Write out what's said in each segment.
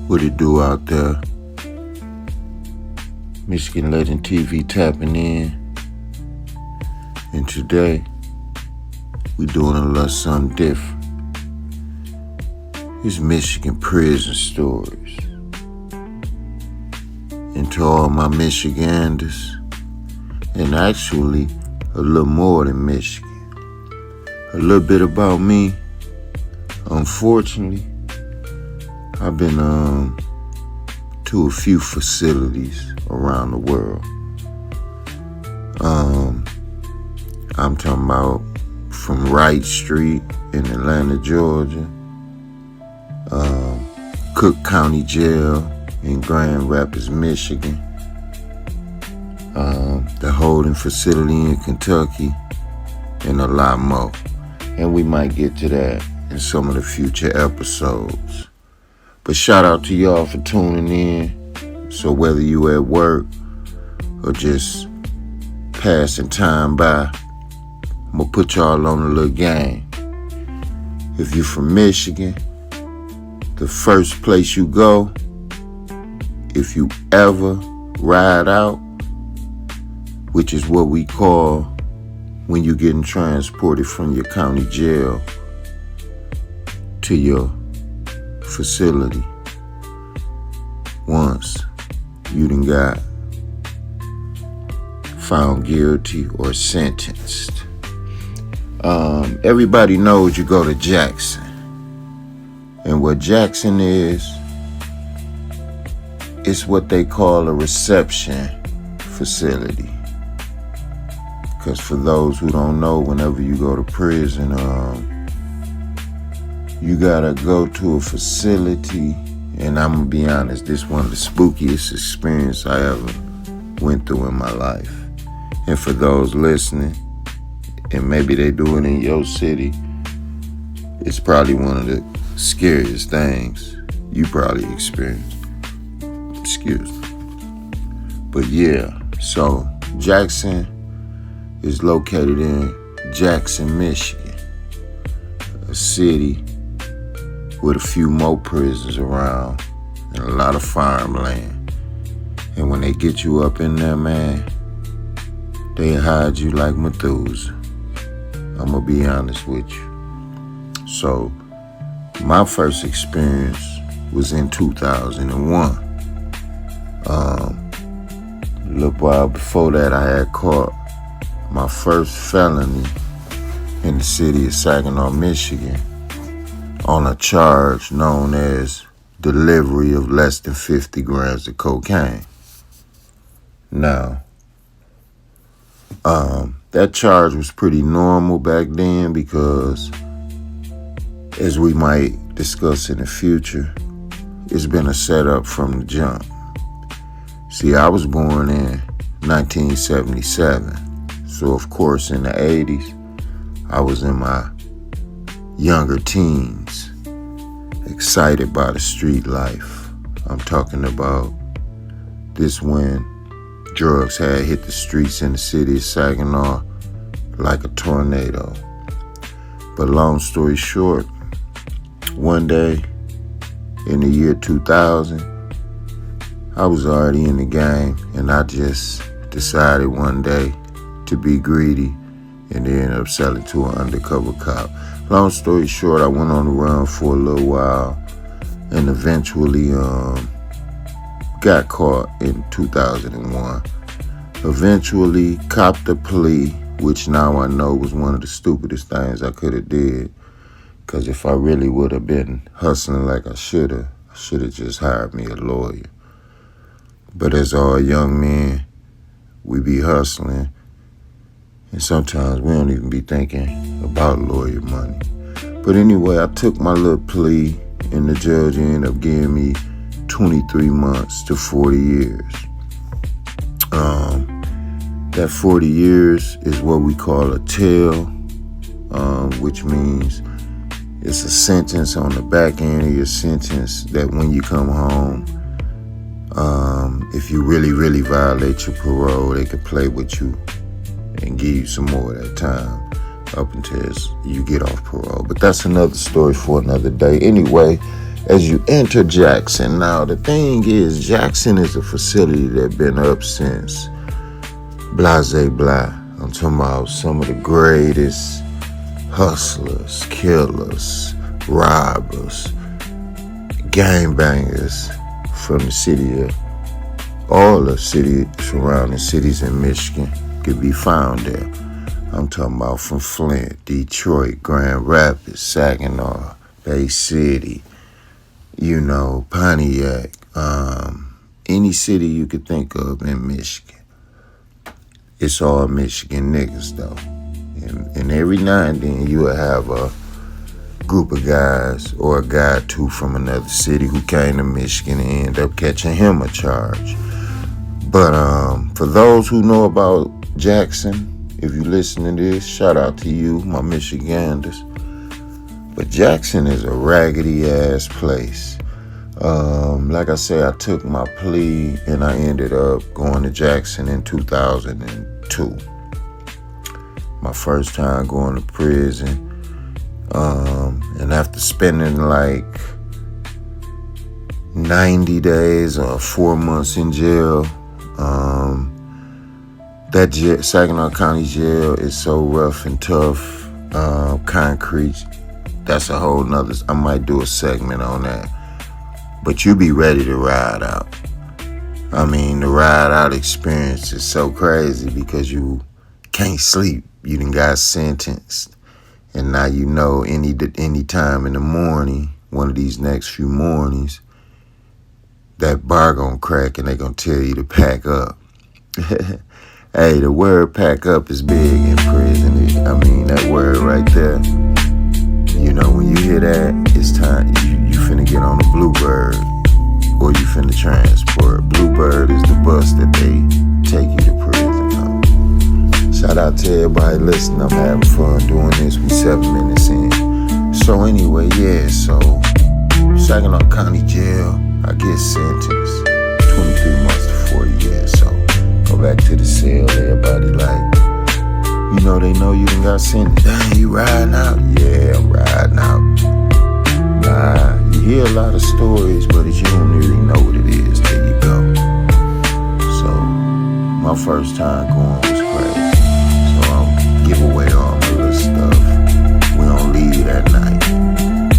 What it do out there? Michigan Legend TV tapping in. And today, we doing a little something different. It's Michigan prison stories. And to all my Michiganders, and actually a little more than Michigan. A little bit about me. Unfortunately, I've been to a few facilities around the world. I'm talking about from Wright Street in Atlanta, Georgia, Cook County Jail in Grand Rapids, Michigan, the holding facility in Kentucky, and a lot more. And we might get to that in some of the future episodes. But shout out to y'all for tuning in. So whether you at work or just passing time by, I'm gonna put y'all on a little game. If you're from Michigan, the first place you go, if you ever ride out, which is what we call when you're getting transported from your county jail to your facility, once you done got found guilty or sentenced. Everybody knows you go to Jackson. And what Jackson is, it's what they call a reception facility. Because for those who don't know, whenever you go to prison, you gotta go to a facility, and I'm gonna be honest, this is one of the spookiest experiences I ever went through in my life. And for those listening, and maybe they do it in your city, it's probably one of the scariest things you probably experienced. Excuse me. But yeah, so Jackson is located in Jackson, Michigan, a city with a few more prisons around and a lot of farmland. And when they get you up in there, man, they hide you like Methuselah. I'm gonna be honest with you. So, my first experience was in 2001. A little while before that, I had caught my first felony in the city of Saginaw, Michigan, on a charge known as delivery of less than 50 grams of cocaine. Now, that charge was pretty normal back then because, as we might discuss in the future, it's been a setup from the jump. See, I was born in 1977, so of course in the 80s, I was in my younger teens, excited by the street life. I'm talking about this when drugs had hit the streets in the city of Saginaw like a tornado. But long story short, one day in the year 2000, I was already in the game, and I just decided one day to be greedy and ended up selling to an undercover cop. Long story short, I went on the run for a little while and eventually got caught in 2001. Eventually copped a plea, which now I know was one of the stupidest things I could have did. Because if I really would have been hustling like I should have just hired me a lawyer. But as all young men, we be hustling. And sometimes we don't even be thinking about lawyer money. But anyway, I took my little plea, and the judge ended up giving me 23 months to 40 years. That 40 years is what we call a tail, which means it's a sentence on the back end of your sentence that when you come home, if you really, really violate your parole, they can play with you and give you some more of that time up until you get off parole. But that's another story for another day. Anyway, as you enter Jackson. Now, the thing is, Jackson is a facility that's been up since blase blah. I'm talking about some of the greatest hustlers, killers, robbers, gangbangers from the city of, all the surrounding cities in Michigan could be found there. I'm talking about from Flint, Detroit, Grand Rapids, Saginaw, Bay City, Pontiac, any city you could think of in Michigan. It's all Michigan niggas, though. And every now and then you will have a group of guys or a guy or two from another city who came to Michigan and end up catching him a charge. But for those who know about Jackson, if you listen to this, shout out to you, my Michiganders. But Jackson is a raggedy ass place. Like I said, I took my plea and I ended up going to Jackson in 2002. My first time going to prison. And after spending like 90 days or 4 months in jail, that Saginaw County Jail is so rough and tough, concrete. That's a whole nother, I might do a segment on that. But you be ready to ride out. I mean, the ride out experience is so crazy because you can't sleep. You done got sentenced. And now any time in the morning, one of these next few mornings, that bar gonna crack and they gonna tell you to pack up. Hey, the word pack up is big in prison. That word right there. When you hear that, it's time. You finna get on a Bluebird or you finna transport. Bluebird is the bus that they take you to prison on. Shout out to everybody listening. I'm having fun doing this. We 7 minutes in. So anyway, so Saginaw County Jail, I get sentenced 23 months to 40 years. So go back to the cell. Everybody like, they know you done got sentenced. Dang, you riding out? Yeah, I'm riding out. Nah, you hear a lot of stories, but you don't really know what it is till you go. So my first time going was crazy. So I'll give away all my little stuff. We don't leave at night.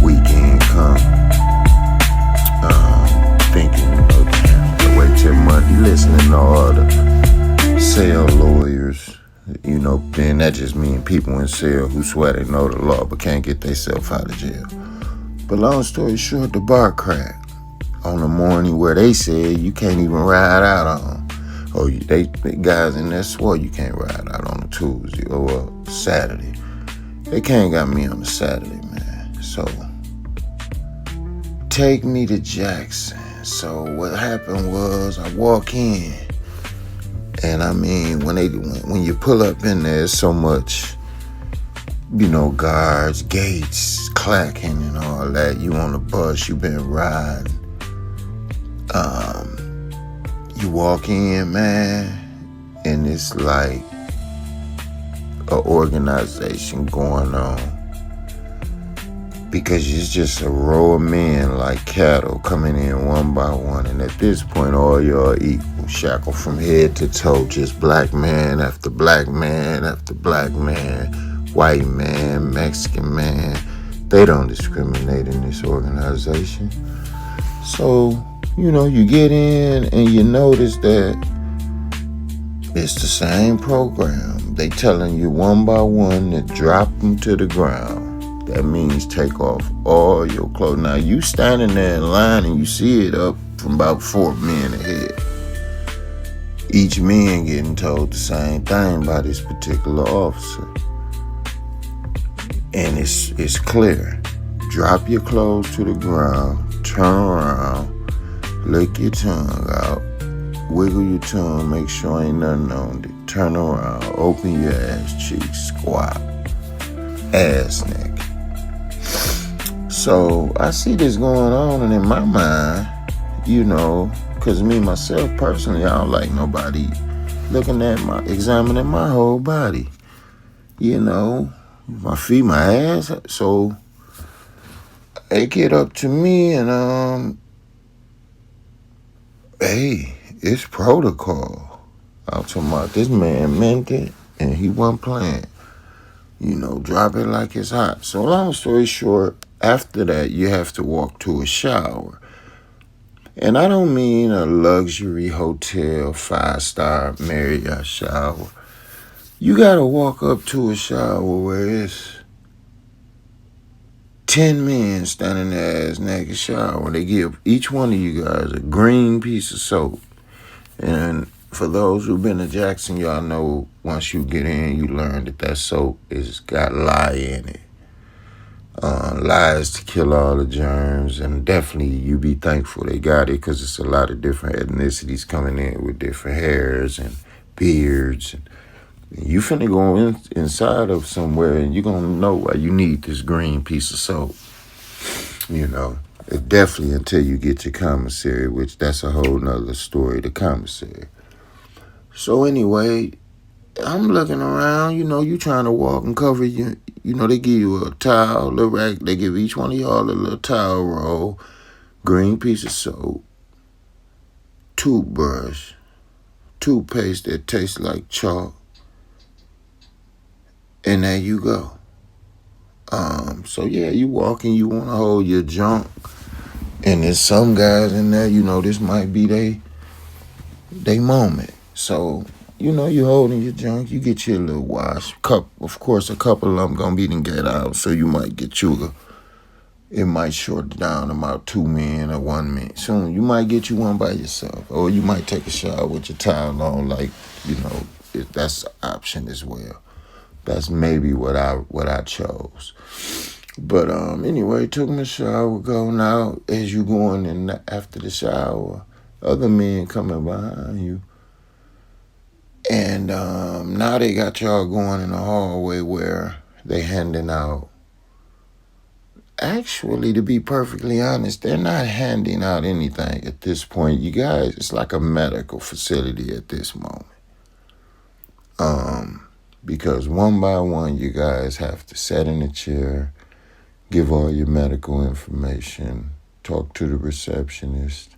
Weekend come. Thinking, damn, wait till Monday, listening to all the cell lawyers. Then that just means people in cell who swear they know the law but can't get themselves out of jail. But long story short, the bar cracked on the morning where they said you can't even ride out on. The guys in there swore you can't ride out on a Tuesday or a Saturday. They can't got me on a Saturday, man. So take me to Jackson. So what happened was I walk in. And when you pull up in there, there's so much, guards, gates, clacking and all that. You on the bus, you been riding. You walk in, man, and it's like an organization going on. Because it's just a row of men like cattle coming in one by one. And at this point, all y'all are equal. Shackled from head to toe. Just black man after black man after black man. White man, Mexican man. They don't discriminate in this organization. So, you get in and you notice that it's the same program. They telling you one by one to drop them to the ground. That means take off all your clothes. Now, you standing there in line and you see it up from about 4 men ahead. Each man getting told the same thing by this particular officer. And it's clear. Drop your clothes to the ground, turn around, lick your tongue out, wiggle your tongue, make sure ain't nothing on it. Turn around, open your ass cheeks, squat, ass naked. So I see this going on, and in my mind, because me, myself, personally, I don't like nobody examining my whole body. My feet, my ass. So they get up to me and hey, it's protocol. I'm talking about this man meant it and he wasn't playing. Drop it like it's hot. So long story short, after that you have to walk to a shower. And I don't mean a luxury hotel, 5-star Marriott shower. You gotta walk up to a shower where it's 10 men standing there ass naked shower. They give each one of you guys a green piece of soap. And for those who've been to Jackson, y'all know once you get in, you learn that soap is got lye in it. Lies to kill all the germs, and definitely you be thankful they got it because it's a lot of different ethnicities coming in with different hairs and beards. And you finna go inside of somewhere and you're gonna know why you need this green piece of soap. It definitely until you get your commissary, which that's a whole nother story, the commissary. So anyway, I'm looking around, you trying to walk and cover you. They give you a towel, they give each one of y'all a little towel roll, green piece of soap, toothbrush, toothpaste that tastes like chalk, and there you go. So yeah, you walk and you want to hold your junk, and there's some guys in there, this might be they moment. So, you holding your junk, you get your little wash. Of course, a couple of them gonna be to get out, so you might get it might short down about 2 men or 1 man. Soon, you might get you one by yourself, or you might take a shower with your towel on, that's an option as well. That's maybe what I chose. But anyway, took my shower, going out. As you going in after the shower, other men coming behind you. And now they got y'all going in the hallway where they handing out. Actually, to be perfectly honest, they're not handing out anything at this point. You guys, it's like a medical facility at this moment. Because one by one, you guys have to sit in a chair, give all your medical information, talk to the receptionist.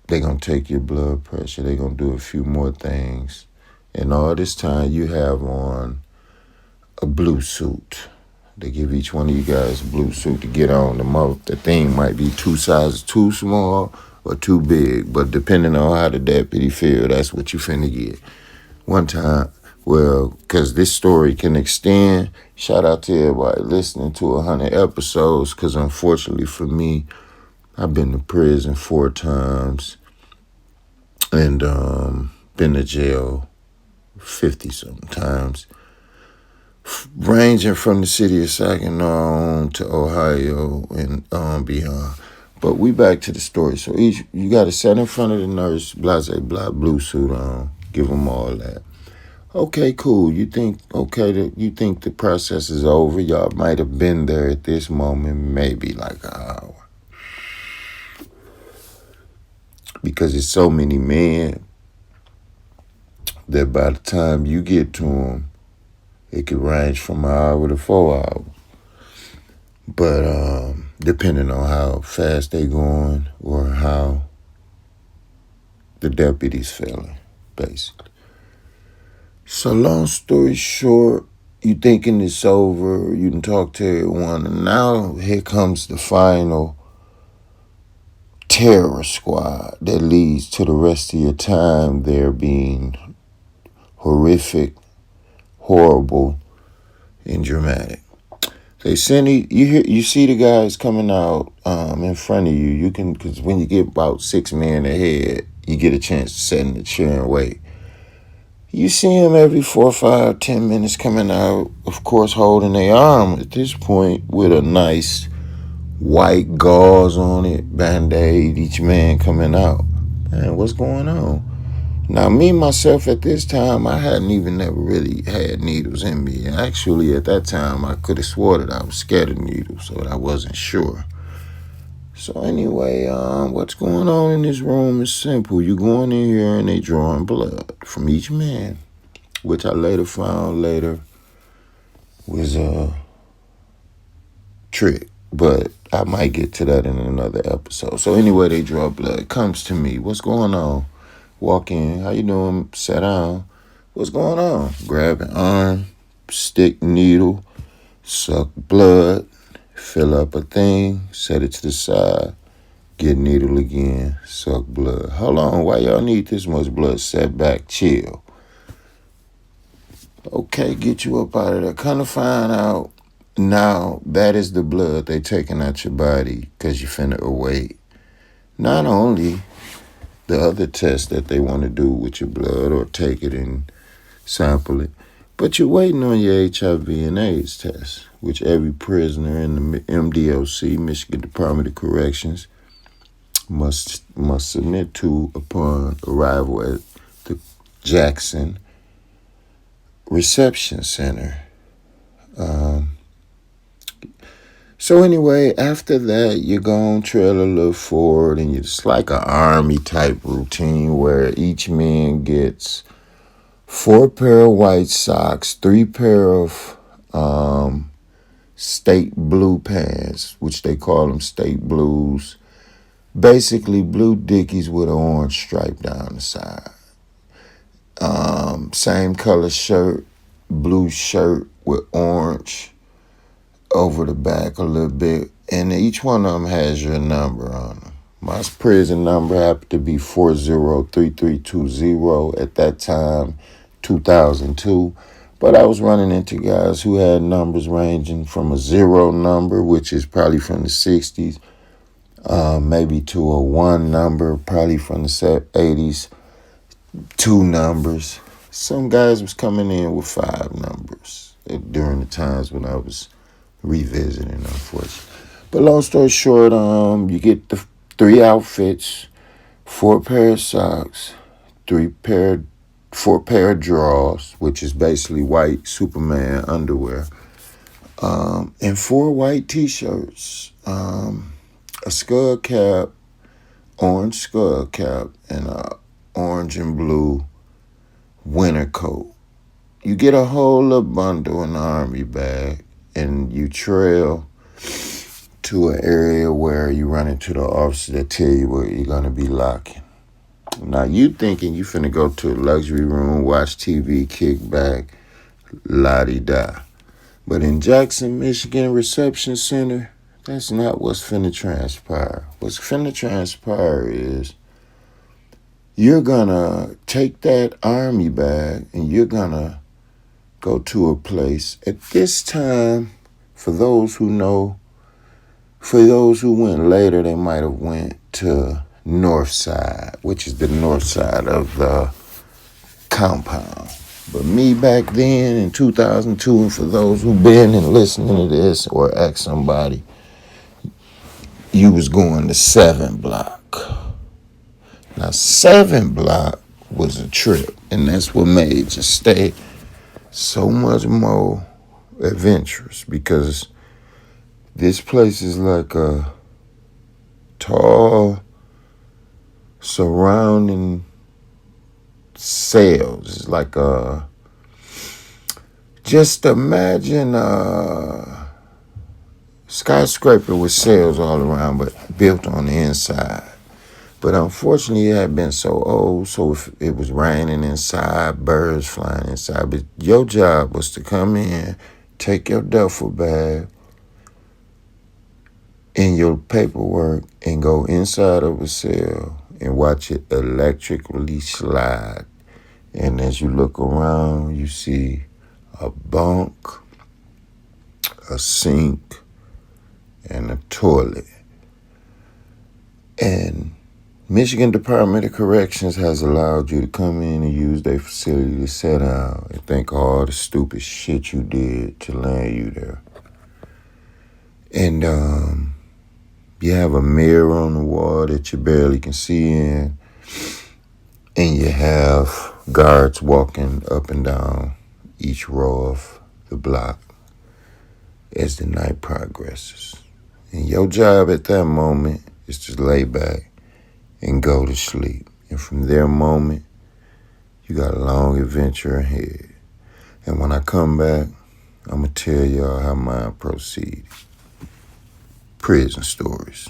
They're going to take your blood pressure. They're going to do a few more things. And all this time, you have on a blue suit. They give each one of you guys a blue suit to get on. The thing might be 2 sizes too small or too big. But depending on how the deputy feel, that's what you finna get. One time, because this story can extend. Shout out to everybody listening to 100 episodes, because unfortunately for me, I've been to prison 4 times and been to jail 50-something times, ranging from the city of Saginaw to Ohio and beyond. But we back to the story. So you got to sit in front of the nurse, blase, blah, blue suit on, give them all that. Okay, cool. You think the process is over? Y'all might have been there at this moment, maybe like an hour. Because it's so many men that by the time you get to them, it could range from an hour to 4 hours. But depending on how fast they going or how the deputy's feeling, basically. So long story short, you thinking it's over, you can talk to everyone, and now here comes the final terror squad that leads to the rest of your time there being horrific, horrible, and dramatic. They send you see the guys coming out in front of you. You can, because when you get about 6 men ahead, you get a chance to sit in the chair and wait. You see them every 4, 5, 10 minutes coming out, of course, holding their arm at this point with a nice white gauze on it, Band-Aid, each man coming out. Man, what's going on? Now, me, myself, at this time, I hadn't even never really had needles in me. Actually, at that time, I could have swore that I was scared of needles, so I wasn't sure. So anyway, what's going on in this room is simple. You going in here and they drawing blood from each man, which I later found was trick. But I might get to that in another episode. So anyway, they draw blood. Comes to me. What's going on? Walk in. How you doing? Sit down. What's going on? Grab an arm, stick needle, suck blood, fill up a thing, set it to the side, get needle again, suck blood. Hold on, why y'all need this much blood? Set back, chill. Okay, get you up out of there. Kind of find out now that is the blood they taking out your body because you finna await. Not only the other tests that they want to do with your blood or take it and sample it, but you're waiting on your HIV and AIDS test, which every prisoner in the M.D.O.C, Michigan Department of Corrections, must submit to upon arrival at the Jackson Reception Center. So anyway, after that, you're going to trail a little forward, and it's like an army type routine where each man gets 4 pair of white socks, 3 pair of state blue pants, which they call them state blues. Basically, blue dickies with an orange stripe down the side. Same color shirt, blue shirt with orange over the back a little bit. And each one of them has your number on them. My prison number happened to be 403320 at that time, 2002. But I was running into guys who had numbers ranging from a 0 number, which is probably from the 60s, maybe to a 1 number, probably from the 80s, 2 numbers. Some guys was coming in with 5 numbers during the times when I was revisiting, unfortunately. But long story short, you get the 3 outfits, 4 pair of socks, 4 pair of drawers, which is basically white Superman underwear, and 4 white t-shirts, a skull cap, orange skull cap, and a orange and blue winter coat. You get a whole little bundle in the army bag, and you trail to an area where you run into the officer that tell you where you're going to be locking. Now, you thinking you finna go to a luxury room, watch TV, kick back, la-di-da. But in Jackson, Michigan Reception Center, that's not what's finna transpire. What's finna transpire is you're gonna take that army bag and you're gonna go to a place. At this time, for those who know, for those who went later, they might have went to North Side, which is the north side of the compound. But me back then in 2002, and for those who've been and listening to this or ask somebody, you was going to 7 Block. Now, 7 Block was a trip, and that's what made you stay so much more adventurous, because this place is like a tall surrounding cells. It's like just imagine a skyscraper with cells all around, but built on the inside. But unfortunately, it had been so old, so if it was raining inside, birds flying inside. But your job was to come in, take your duffel bag and your paperwork and go inside of a cell and watch it electrically slide. And as you look around, you see a bunk, a sink, and a toilet. And Michigan Department of Corrections has allowed you to come in and use their facility to sit down and think of all the stupid shit you did to land you there. And you have a mirror on the wall that you barely can see in. And you have guards walking up and down each row of the block as the night progresses. And your job at that moment is to lay back and go to sleep. And from their moment, you got a long adventure ahead. And when I come back, I'm going to tell y'all how mine proceeded. prison stories.